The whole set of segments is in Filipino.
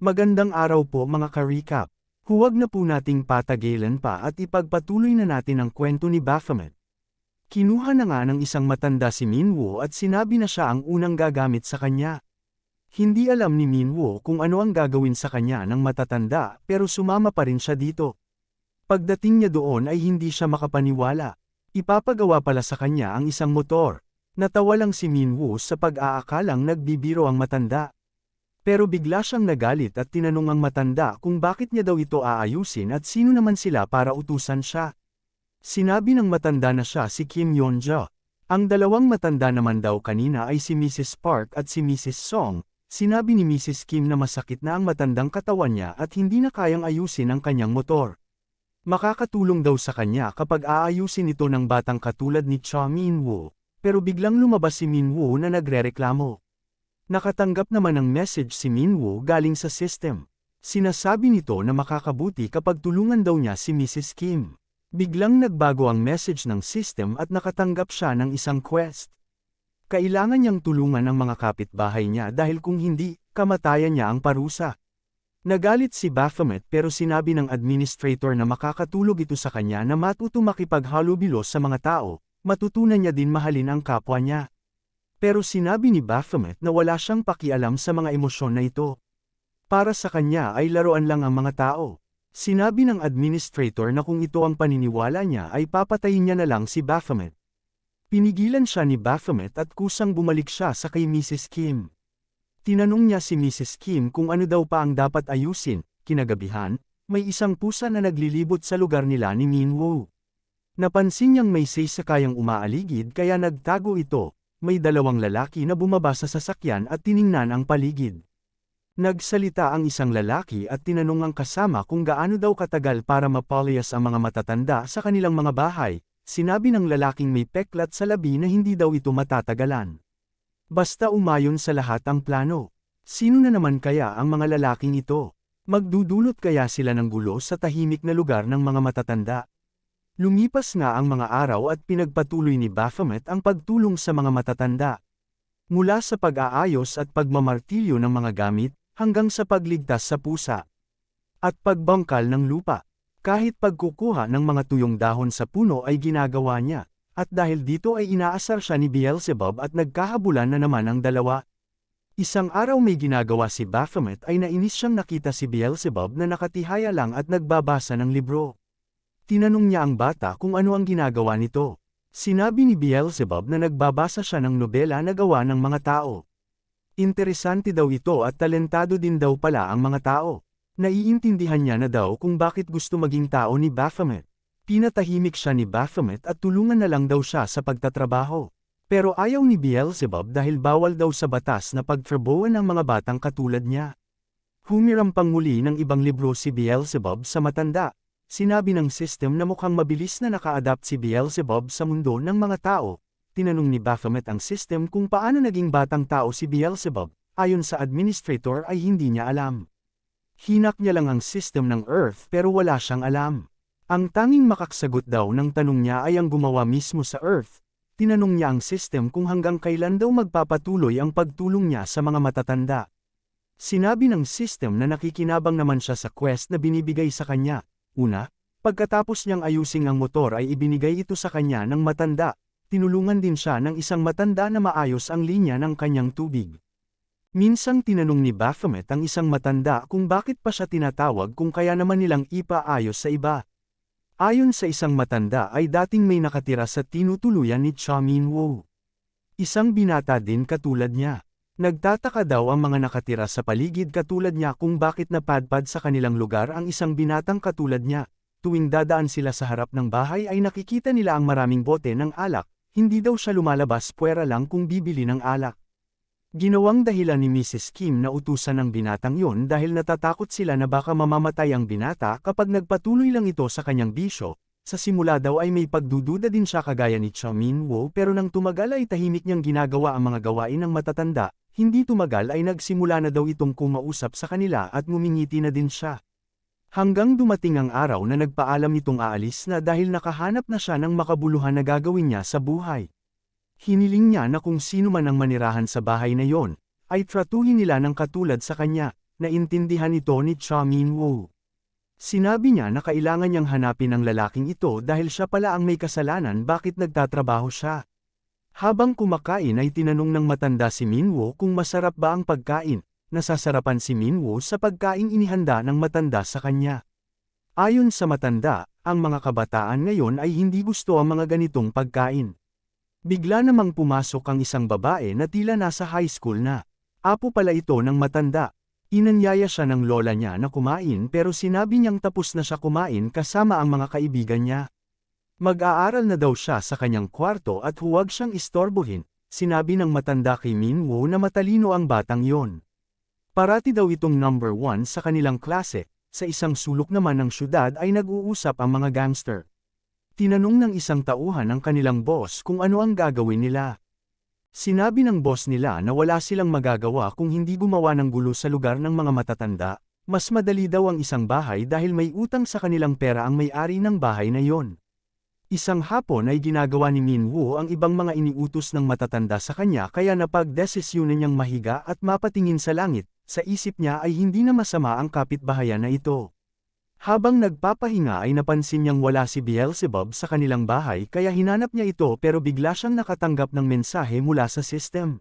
Magandang araw po mga ka-recap. Huwag na po nating patagilan pa at ipagpatuloy na natin ang kwento ni Baphomet. Kinuha na nga ng isang matanda si Minwo at sinabi na siya ang unang gagamit sa kanya. Hindi alam ni Minwo kung ano ang gagawin sa kanya ng matatanda pero sumama pa rin siya dito. Pagdating niya doon ay hindi siya makapaniwala. Ipapagawa pala sa kanya ang isang motor. Natawa lang si Minwo sa pag-aakalang nagbibiro ang matanda. Pero bigla siyang nagalit at tinanong ang matanda kung bakit niya daw ito aayusin at sino naman sila para utusan siya. Sinabi ng matanda na siya si Kim Yonja. Ang dalawang matanda naman daw kanina ay si Mrs. Park at si Mrs. Song. Sinabi ni Mrs. Kim na masakit na ang matandang katawan niya at hindi na kayang ayusin ang kanyang motor. Makakatulong daw sa kanya kapag aayusin ito ng batang katulad ni Cha Minwo. Pero biglang lumabas si Minwo na nagrereklamo. Nakatanggap naman ng message si Minwo galing sa system. Sinasabi nito na makakabuti kapag tulungan daw niya si Mrs. Kim. Biglang nagbago ang message ng system at nakatanggap siya ng isang quest. Kailangan niyang tulungan ang mga kapitbahay niya dahil kung hindi, kamatayan niya ang parusa. Nagalit si Baphomet pero sinabi ng administrator na makakatulog ito sa kanya na matuto makipaghalubilo sa mga tao, matutunan niya din mahalin ang kapwa niya. Pero sinabi ni Baphomet na wala siyang pakialam sa mga emosyon na ito. Para sa kanya ay laruan lang ang mga tao. Sinabi ng administrator na kung ito ang paniniwala niya ay papatayin niya na lang si Baphomet. Pinigilan siya ni Baphomet at kusang bumalik siya sa kay Mrs. Kim. Tinanong niya si Mrs. Kim kung ano daw pa ang dapat ayusin. Kinagabihan, may isang pusa na naglilibot sa lugar nila ni Minwo. Napansin niyang may saysakayang umaaligid kaya nagtago ito. May dalawang lalaki na bumaba sa sasakyan at tiningnan ang paligid. Nagsalita ang isang lalaki at tinanong ang kasama kung gaano daw katagal para mapalayas ang mga matatanda sa kanilang mga bahay. Sinabi ng lalaking may peklat sa labi na hindi daw ito matatagalan. Basta umayon sa lahat ang plano. Sino na naman kaya ang mga lalaking ito? Magdudulot kaya sila ng gulo sa tahimik na lugar ng mga matatanda? Lumipas nga ang mga araw at pinagpatuloy ni Baphomet ang pagtulong sa mga matatanda. Mula sa pag-aayos at pagmamartilyo ng mga gamit, hanggang sa pagligtas sa pusa. At pagbangkal ng lupa. Kahit pagkukuha ng mga tuyong dahon sa puno ay ginagawa niya. At dahil dito ay inaasar siya ni Beelzebub at nagkahabulan na naman ang dalawa. Isang araw may ginagawa si Baphomet ay nainis siyang nakita si Beelzebub na nakatihaya lang at nagbabasa ng libro. Tinanong niya ang bata kung ano ang ginagawa nito. Sinabi ni Beelzebub na nagbabasa siya ng nobela na gawa ng mga tao. Interesante daw ito at talentado din daw pala ang mga tao. Naiintindihan niya na daw kung bakit gusto maging tao ni Baphomet. Pinatahimik siya ni Baphomet at tulungan na lang daw siya sa pagtatrabaho. Pero ayaw ni Beelzebub dahil bawal daw sa batas na pagtrabuhan ng mga batang katulad niya. Humiram pang muli ng ibang libro si Beelzebub sa matanda. Sinabi ng system na mukhang mabilis na naka-adapt si Beelzebub sa mundo ng mga tao. Tinanong ni Baphomet ang system kung paano naging batang tao si Beelzebub. Ayon sa administrator ay hindi niya alam. Hinak niya lang ang system ng Earth pero wala siyang alam. Ang tanging makaksagot daw ng tanong niya ay ang gumawa mismo sa Earth. Tinanong niya ang system kung hanggang kailan daw magpapatuloy ang pagtulong niya sa mga matatanda. Sinabi ng system na nakikinabang naman siya sa quest na binibigay sa kanya. Una, pagkatapos niyang ayusing ang motor ay ibinigay ito sa kanya ng matanda. Tinulungan din siya ng isang matanda na maayos ang linya ng kanyang tubig. Minsang tinanong ni Baphomet ang isang matanda kung bakit pa siya tinatawag kung kaya naman nilang ipaayos sa iba. Ayon sa isang matanda ay dating may nakatira sa tinutuluyan ni Cha Minwo. Isang binata din katulad niya. Nagtataka daw ang mga nakatira sa paligid katulad niya kung bakit napadpad sa kanilang lugar ang isang binatang katulad niya. Tuwing dadaan sila sa harap ng bahay ay nakikita nila ang maraming bote ng alak, hindi daw siya lumalabas puwera lang kung bibili ng alak. Ginawang dahilan ni Mrs. Kim na utusan ng binatang yon dahil natatakot sila na baka mamamatay ang binata kapag nagpatuloy lang ito sa kanyang bisyo. Sa simula daw ay may pagdududa din siya kagaya ni Cha Minwo pero nang tumagal ay tahimik niyang ginagawa ang mga gawain ng matatanda. Hindi tumagal ay nagsimula na daw itong kumausap sa kanila at ngumingiti na din siya. Hanggang dumating ang araw na nagpaalam nitong aalis na dahil nakahanap na siya ng makabuluhan na gagawin niya sa buhay. Hiniling niya na kung sino man ang manirahan sa bahay na yon, ay tratuhin nila ng katulad sa kanya. naintindihan ito ni Cha Min-woo. Sinabi niya na kailangan niyang hanapin ang lalaking ito dahil siya pala ang may kasalanan bakit nagtatrabaho siya. Habang kumakain ay tinanong ng matanda si Min-woo kung masarap ba ang pagkain. Nasasarapan si Min-woo sa pagkain inihanda ng matanda sa kanya. Ayon sa matanda, ang mga kabataan ngayon ay hindi gusto ang mga ganitong pagkain. Bigla namang pumasok ang isang babae na tila nasa high school na. Apo pala ito ng matanda. Inanyaya siya ng lola niya na kumain pero sinabi niyang tapos na siya kumain kasama ang mga kaibigan niya. Mag-aaral na daw siya sa kanyang kwarto at huwag siyang istorbohin, sinabi ng matanda kay Min-woo na matalino ang batang yon. Parati daw itong number 1 sa kanilang klase, sa isang sulok naman ng syudad ay nag-uusap ang mga gangster. Tinanong ng isang tauhan ang kanilang boss kung ano ang gagawin nila. Sinabi ng boss nila na wala silang magagawa kung hindi gumawa ng gulo sa lugar ng mga matatanda, mas madali daw ang isang bahay dahil may utang sa kanilang pera ang may-ari ng bahay na yon. Isang hapon ay ginagawa ni Min-woo ang ibang mga iniutos ng matatanda sa kanya kaya napagdesisyonan niyang mahiga at mapatingin sa langit, sa isip niya ay hindi na masama ang kapitbahayan na ito. Habang nagpapahinga ay napansin niyang wala si Beelzebub sa kanilang bahay kaya hinanap niya ito pero bigla siyang nakatanggap ng mensahe mula sa system.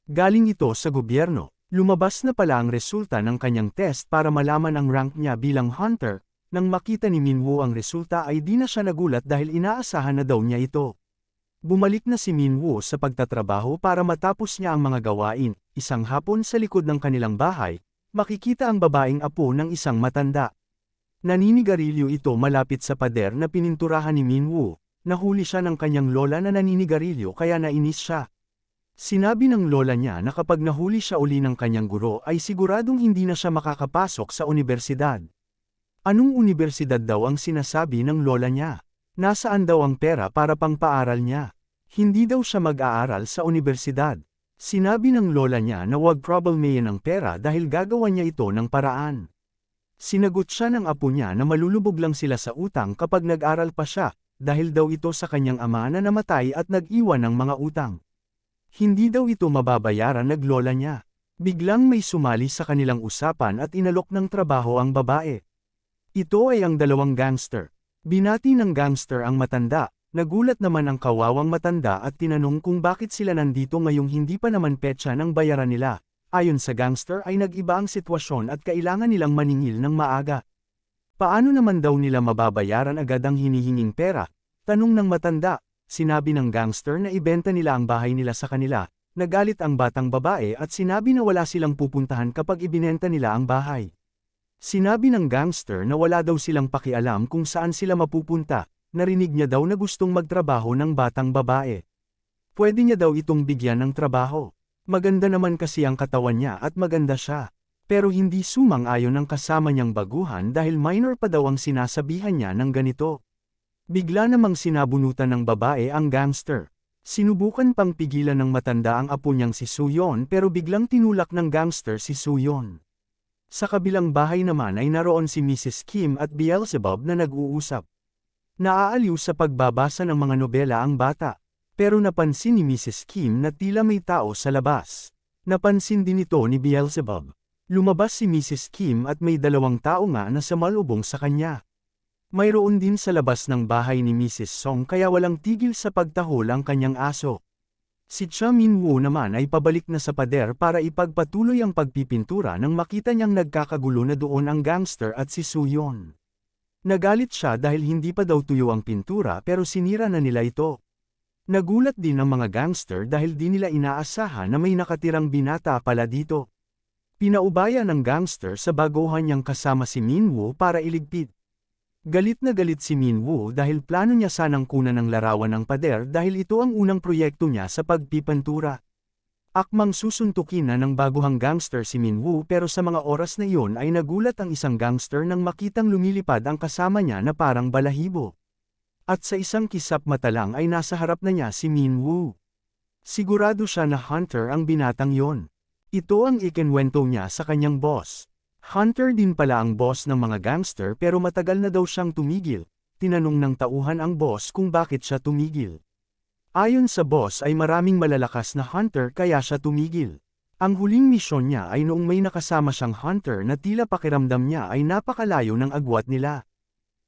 Galing ito sa gobyerno, lumabas na pala ang resulta ng kanyang test para malaman ang rank niya bilang hunter. Nang makita ni Min-woo ang resulta ay di na siya nagulat dahil inaasahan na daw niya ito. Bumalik na si Min-woo sa pagtatrabaho para matapos niya ang mga gawain. Isang hapon sa likod ng kanilang bahay, makikita ang babaeng apo ng isang matanda. Naninigarilyo ito malapit sa pader na pininturahan ni Min-woo. Nahuli siya ng kanyang lola na naninigarilyo kaya nainis siya. Sinabi ng lola niya na kapag nahuli siya uli ng kanyang guro ay siguradong hindi na siya makakapasok sa unibersidad. Anong unibersidad daw ang sinasabi ng lola niya? Nasaan daw ang pera para pangpaaral niya? Hindi daw siya mag-aaral sa unibersidad. Sinabi ng lola niya na huwag problemahin ang pera dahil gagawa niya ito ng paraan. Sinagot siya ng apo niya na malulubog lang sila sa utang kapag nag-aral pa siya, dahil daw ito sa kanyang ama na namatay at nag-iwan ng mga utang. Hindi daw ito mababayaran ng lola niya. Biglang may sumali sa kanilang usapan at inalok ng trabaho ang babae. Ito ay ang dalawang gangster. Binati ng gangster ang matanda, nagulat naman ang kawawang matanda at tinanong kung bakit sila nandito ngayong hindi pa naman petsa ng bayaran nila. Ayon sa gangster ay nag-iba ang sitwasyon at kailangan nilang maningil ng maaga. Paano naman daw nila mababayaran agad ang hinihinging pera? Tanong ng matanda. Sinabi ng gangster na ibenta nila ang bahay nila sa kanila. Nagalit ang batang babae at sinabi na wala silang pupuntahan kapag ibinenta nila ang bahay. Sinabi ng gangster na wala daw silang pakialam kung saan sila mapupunta. Narinig niya daw na gustong magtrabaho ng batang babae. Pwede niya daw itong bigyan ng trabaho. Maganda naman kasi ang katawan niya at maganda siya. Pero hindi sumang-ayon ang kasama niyang baguhan dahil minor pa daw ang sinasabihan niya ng ganito. Bigla namang sinabunutan ng babae ang gangster. Sinubukan pang pigilan ng matanda ang apo niyang si Suyon pero biglang tinulak ng gangster si Suyon. Sa kabilang bahay naman ay naroon si Mrs. Kim at Beelzebub na nag-uusap. Naaaliw sa pagbabasa ng mga nobela ang bata. Pero napansin ni Mrs. Kim na tila may tao sa labas. Napansin din ito ni Beelzebub. Lumabas si Mrs. Kim at may dalawang tao nga na sumalubong sa kanya. Mayroon din sa labas ng bahay ni Mrs. Song kaya walang tigil sa pagtahol ang kanyang aso. Si Cha Min-woo naman ay pabalik na sa pader para ipagpatuloy ang pagpipintura nang makita niyang nagkakagulo na doon ang gangster at si Suyon. Nagalit siya dahil hindi pa daw tuyo ang pintura pero sinira na nila ito. Nagulat din ang mga gangster dahil di nila inaasahan na may nakatirang binata pala dito. Pinaubaya ng gangster sa baguhan niyang kasama si Min-woo para iligpit. Galit na galit si Min-woo dahil plano niya sanang kunan ng larawan ng pader dahil ito ang unang proyekto niya sa pagpipantura. Akmang susuntukin na ng baguhang gangster si Min-woo pero sa mga oras na iyon ay nagulat ang isang gangster nang makitang lumilipad ang kasama niya na parang balahibo. At sa isang kisap mata lang ay nasa harap na niya si Min-woo. Sigurado siya na hunter ang binatang yon. Ito ang ikinwento niya sa kanyang boss. Hunter din pala ang boss ng mga gangster pero matagal na daw siyang tumigil. Tinanong ng tauhan ang boss kung bakit siya tumigil. Ayon sa boss ay maraming malalakas na hunter kaya siya tumigil. Ang huling misyon niya ay noong may nakasama siyang hunter na tila pakiramdam niya ay napakalayo ng agwat nila.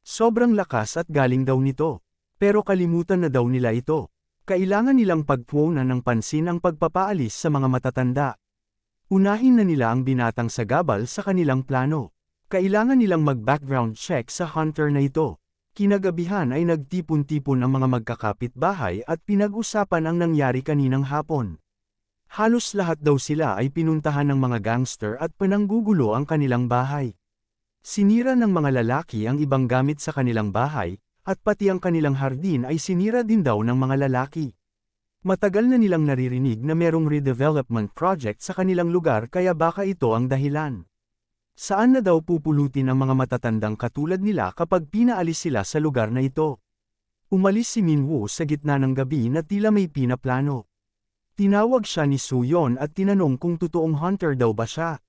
Sobrang lakas at galing daw nito. Pero kalimutan na daw nila ito. Kailangan nilang pagpuunan ng pansin ang pagpapaalis sa mga matatanda. Unahin na nila ang binatang sagabal sa kanilang plano. Kailangan nilang mag-background check sa hunter na ito. Kinagabihan ay nagtipon-tipon ang mga magkakapitbahay at pinag-usapan ang nangyari kaninang hapon. Halos lahat daw sila ay pinuntahan ng mga gangster at pinanggugulo ang kanilang bahay. Sinira ng mga lalaki ang ibang gamit sa kanilang bahay, at pati ang kanilang hardin ay sinira din daw ng mga lalaki. Matagal na nilang naririnig na merong redevelopment project sa kanilang lugar kaya baka ito ang dahilan. Saan na daw pupulutin ang mga matatandang katulad nila kapag pinaalis sila sa lugar na ito? Umalis si Minwoo sa gitna ng gabi na tila may pinaplano. Tinawag siya ni Soo-yeon at tinanong kung totoong hunter daw ba siya.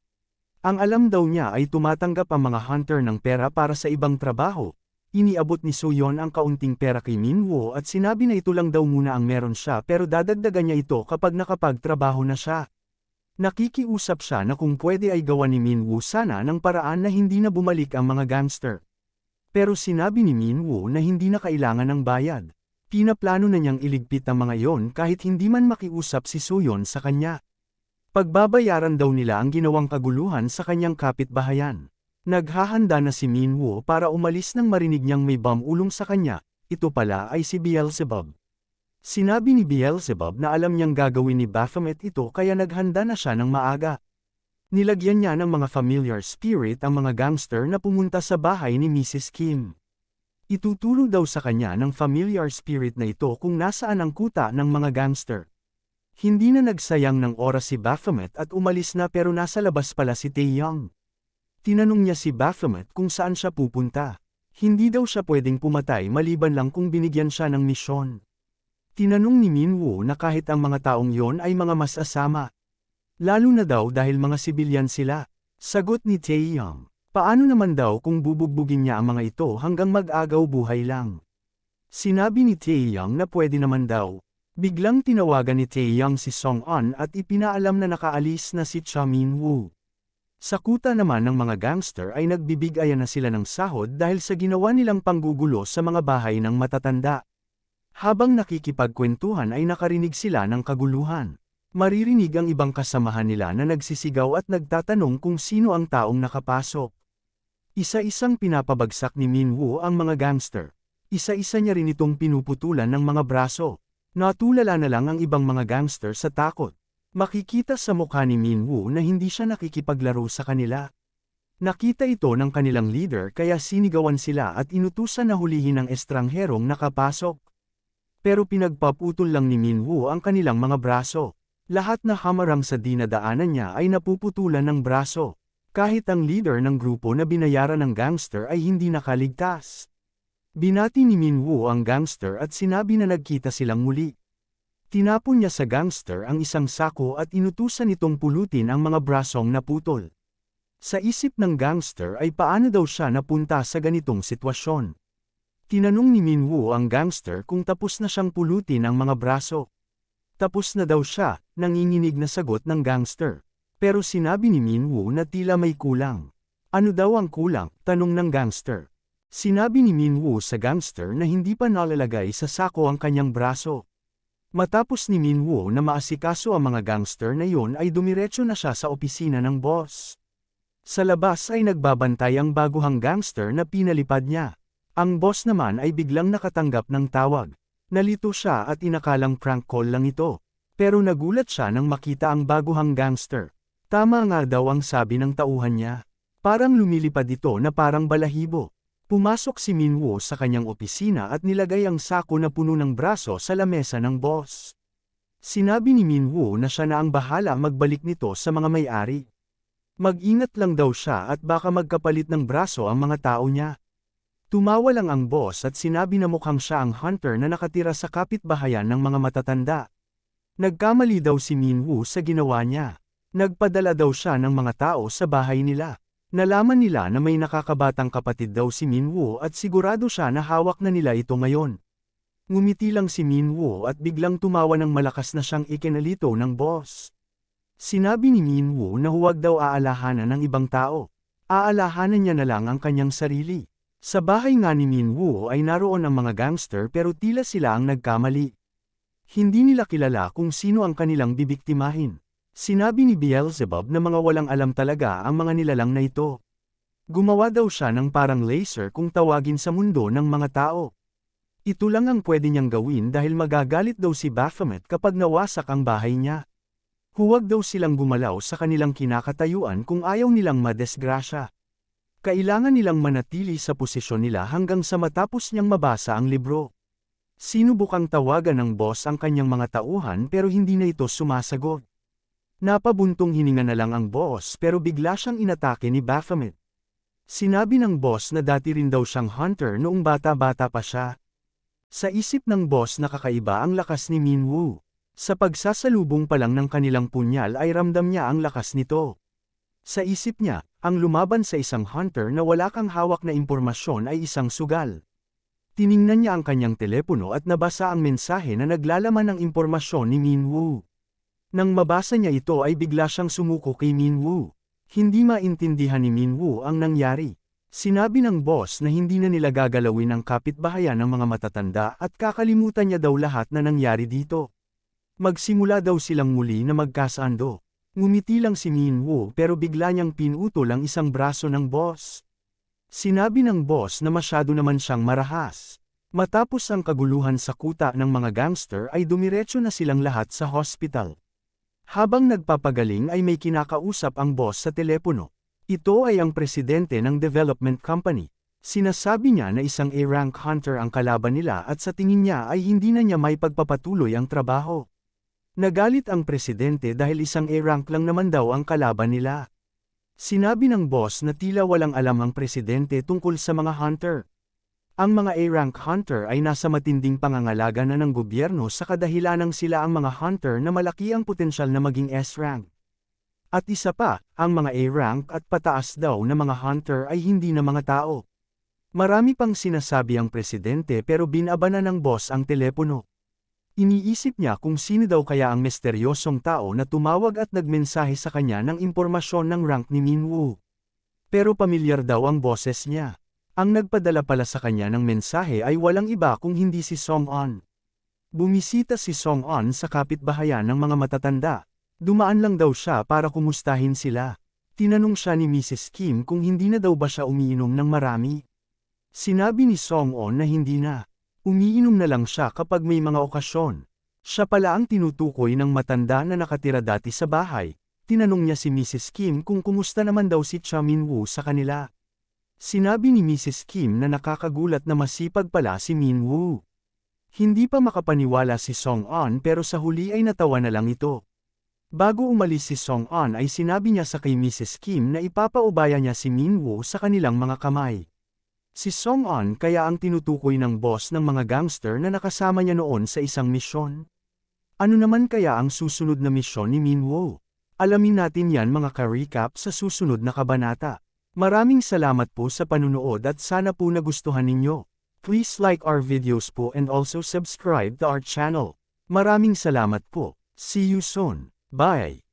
Ang alam daw niya ay tumatanggap ang mga hunter ng pera para sa ibang trabaho. Iniabot ni Soo-yeon ang kaunting pera kay Minwoo at sinabi na ito lang daw muna ang meron siya pero dadagdagan niya ito kapag nakapagtrabaho na siya. Nakikiusap siya na kung pwede ay gawa ni Minwoo sana ng paraan na hindi na bumalik ang mga gangster. Pero sinabi ni Minwoo na hindi na kailangan ng bayad. Pinaplano na niyang iligpit ang mga yon kahit hindi man makiusap si Soo-yeon sa kanya. Pagbabayaran daw nila ang ginawang kaguluhan sa kanyang kapitbahayan. Naghahanda na si Minwoo para umalis nang marinig niyang may ulong sa kanya, ito pala ay si Beelzebub. Sinabi ni Beelzebub na alam niyang gagawin ni Baphomet ito kaya naghanda na siya ng maaga. Nilagyan niya ng mga familiar spirit ang mga gangster na pumunta sa bahay ni Mrs. Kim. Ituturo daw sa kanya ng familiar spirit na ito kung nasaan ang kuta ng mga gangster. Hindi na nagsayang ng oras si Baphomet at umalis na pero nasa labas pala si Taeyong. Tinanong niya si Baphomet kung saan siya pupunta. Hindi daw siya pwedeng pumatay maliban lang kung binigyan siya ng misyon. Tinanong ni Minwoo na kahit ang mga taong yon ay mga masasama. Lalo na daw dahil mga sibilyan sila. Sagot ni Taeyong. Paano naman daw kung bubugbugin niya ang mga ito hanggang mag-agaw buhay lang? Sinabi ni Taeyong na pwede naman daw. Biglang tinawagan ni Taeyong si Song-an at ipinaalam na nakaalis na si Cha Min-woo. Sa kuta naman ng mga gangster ay nagbibigayan na sila ng sahod dahil sa ginawa nilang panggugulo sa mga bahay ng matatanda. Habang nakikipagkwentuhan ay nakarinig sila ng kaguluhan. Maririnig ang ibang kasamahan nila na nagsisigaw at nagtatanong kung sino ang taong nakapasok. Isa-isang pinapabagsak ni Minwoo ang mga gangster. Isa-isa niya rin itong pinuputulan ng mga braso. Natulala na lang ang ibang mga gangster sa takot. Makikita sa mukha ni Minwoo na hindi siya nakikipaglaro sa kanila. Nakita ito ng kanilang leader kaya sinigawan sila at inutusan na hulihin ang estrangherong nakapasok. Pero pinagpaputol lang ni Minwoo ang kanilang mga braso. Lahat na hamarang sa dinadaanan niya ay napuputulan ng braso. Kahit ang leader ng grupo na binayaran ng gangster ay hindi nakaligtas. Binati ni Minwoo ang gangster at sinabi na nagkita silang muli. Tinapon niya sa gangster ang isang sako at inutusan itong pulutin ang mga brasong naputol. Sa isip ng gangster ay paano daw siya napunta sa ganitong sitwasyon. Tinanong ni Minwoo ang gangster kung tapos na siyang pulutin ang mga braso. Tapos na daw siya, nanginginig na sagot ng gangster. Pero sinabi ni Minwoo na tila may kulang. Ano daw ang kulang? Tanong ng gangster. Sinabi ni Minwoo sa gangster na hindi pa nalalagay sa sako ang kanyang braso. Matapos ni Minwoo na maasikaso ang mga gangster na yon ay dumiretso na siya sa opisina ng boss. Sa labas ay nagbabantay ang baguhang gangster na pinalipad niya. Ang boss naman ay biglang nakatanggap ng tawag. Nalito siya at inakalang prank call lang ito. Pero nagulat siya nang makita ang baguhang gangster. Tama nga daw ang sabi ng tauhan niya. Parang lumilipad ito na parang balahibo. Pumasok si Minwoo sa kanyang opisina at nilagay ang sako na puno ng braso sa lamesa ng boss. Sinabi ni Minwoo na siya na ang bahala magbalik nito sa mga may-ari. Mag-ingat lang daw siya at baka magkapalit ng braso ang mga tao niya. Tumawa lang ang boss at sinabi na mukhang siya ang hunter na nakatira sa kapitbahayan ng mga matatanda. Nagkamali daw si Minwoo sa ginawa niya. Nagpadala daw siya ng mga tao sa bahay nila. Nalaman nila na may nakakabatang kapatid daw si Minwoo at sigurado siya na hawak na nila ito ngayon. Ngumiti lang si Minwoo at biglang tumawa ng malakas na siyang ikinalito ng boss. Sinabi ni Minwoo na huwag daw aalahanan ng ibang tao. Aalahanan niya na lang ang kanyang sarili. Sa bahay nga ni Minwoo ay naroon ang mga gangster pero tila sila ang nagkamali. Hindi nila kilala kung sino ang kanilang bibiktimahin. Sinabi ni Beelzebub na mga walang alam talaga ang mga nilalang na ito. Gumawa daw siya ng parang laser kung tawagin sa mundo ng mga tao. Ito lang ang pwede niyang gawin dahil magagalit daw si Baphomet kapag nawasak ang bahay niya. Huwag daw silang gumalaw sa kanilang kinakatayuan kung ayaw nilang madesgrasya. Kailangan nilang manatili sa posisyon nila hanggang sa matapos niyang mabasa ang libro. Sinubukang tawagan ng boss ang kanyang mga tauhan pero hindi na ito sumasagot. Napabuntong hininga na lang ang boss pero bigla siyang inatake ni Baphomet. Sinabi ng boss na dati rin daw siyang hunter noong bata-bata pa siya. Sa isip ng boss na kakaiba ang lakas ni Minwoo. Sa pagsasalubong pa lang ng kanilang punyal ay ramdam niya ang lakas nito. Sa isip niya, ang lumaban sa isang hunter na wala kang hawak na impormasyon ay isang sugal. Tiningnan niya ang kanyang telepono at nabasa ang mensahe na naglalaman ng impormasyon ni Minwoo. Nang mabasa niya ito ay bigla siyang sumuko kay Minwoo. Hindi maintindihan ni Minwoo ang nangyari. Sinabi ng boss na hindi na nila gagalawin ang kapitbahayan ng mga matatanda at kakalimutan niya daw lahat na nangyari dito. Magsimula daw silang muli na magkasando. Ngumiti lang si Minwoo pero bigla niyang pinutol ang isang braso ng boss. Sinabi ng boss na masyado naman siyang marahas. Matapos ang kaguluhan sa kuta ng mga gangster ay dumiretso na silang lahat sa hospital. Habang nagpapagaling ay may kinakausap ang boss sa telepono. Ito ay ang presidente ng development company. Sinasabi niya na isang A-rank hunter ang kalaban nila at sa tingin niya ay hindi na niya may pagpapatuloy ang trabaho. Nagalit ang presidente dahil isang A-rank lang naman daw ang kalaban nila. Sinabi ng boss na tila walang alam ang presidente tungkol sa mga hunter. Ang mga A-rank hunter ay nasa matinding pangangalaga na ng gobyerno sa kadahilanang sila ang mga hunter na malaki ang potensyal na maging S-rank. At isa pa, ang mga A-rank at pataas daw na mga hunter ay hindi na mga tao. Marami pang sinasabi ang presidente pero binabana ng boss ang telepono. Iniisip niya kung sino daw kaya ang misteryosong tao na tumawag at nagmensahe sa kanya ng impormasyon ng rank ni Minwoo. Pero pamilyar daw ang boses niya. Ang nagpadala pala sa kanya ng mensahe ay walang iba kung hindi si Song-on. Bumisita si Song-on sa kapitbahayan ng mga matatanda. Dumaan lang daw siya para kumustahin sila. Tinanong siya ni Mrs. Kim kung hindi na daw ba siya umiinom ng marami. Sinabi ni Song-on na hindi na. Umiinom na lang siya kapag may mga okasyon. Siya pala ang tinutukoy ng matanda na nakatira dati sa bahay. Tinanong niya si Mrs. Kim kung kumusta naman daw si Cha Minwoo sa kanila. Sinabi ni Mrs. Kim na nakakagulat na masipag pala si Minwoo. Hindi pa makapaniwala si Song-on pero sa huli ay natawa na lang ito. Bago umalis si Song-on ay sinabi niya sa kay Mrs. Kim na ipapaubaya niya si Minwoo sa kanilang mga kamay. Si Song-on kaya ang tinutukoy ng boss ng mga gangster na nakasama niya noon sa isang misyon. Ano naman kaya ang susunod na misyon ni Minwoo? Alamin natin yan mga ka-recap sa susunod na kabanata. Maraming salamat po sa panunood at sana po nagustuhan ninyo. Please like our videos po and also subscribe to our channel. Maraming salamat po. See you soon. Bye!